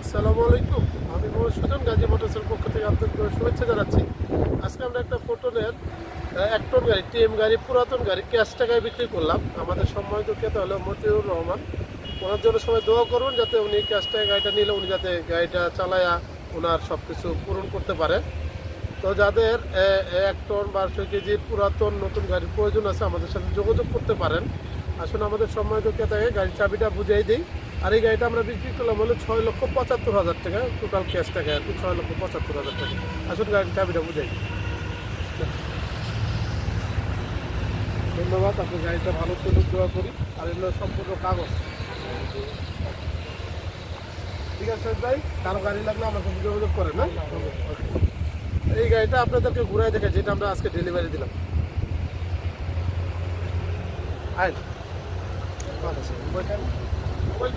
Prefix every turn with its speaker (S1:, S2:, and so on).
S1: আসসালামু আলাইকুম। আমি মোহাম্মদ সুজন গাজী মোটরসের পক্ষ থেকে আন্তরিক শুভেচ্ছা জানাচ্ছি। আজকে আমরা একটা ফোটনের 1 টন গাড়ি, টিএম গাড়ি, পুরাতন গাড়ি ক্যাশ টাকায় বিক্রি করলাম। আমাদের সম্মানিত ক্রেতা হলো মতিউর রহমান। ওনার জন্য সবাই দোয়া করুন যাতে উনি ক্যাশ টাকায় গাড়িটা নিলে উনি যাতে গাড়িটা চালায়া ওনার সব কিছু পূরণ করতে পারে। তো যাদের 1 টন বা 100 কেজির পুরাতন নতুন গাড়ির প্রয়োজন আছে আমাদের সাথে যোগাযোগ করতে পারেন। আসলে আমাদের সম্মানিত ক্রেতাকে গাড়ির চাবিটা বুঝিয়ে দিই। আর এই গাড়িটা আমরা বিক্রি করলাম হলো 6,75,000 টাকা, টোটাল ক্যাশ টাকা আর কি 6,75,000 টাকা। আসলে গাড়ির চাবিটা বুঝাই। ধন্যবাদ, আপনার গাড়িটা ভালো চলুক দোয়া করি। আর এগুলো সম্পূর্ণ কাগজ। ঠিক আছে ভাই, কারো গাড়ি লাগলে আমার সাথে যোগাযোগ করেন। না এই গাড়িটা আপনাদেরকে ঘুরাই দেখে যেটা আমরা আজকে ডেলিভারি দিলাম। আয় মোবাইল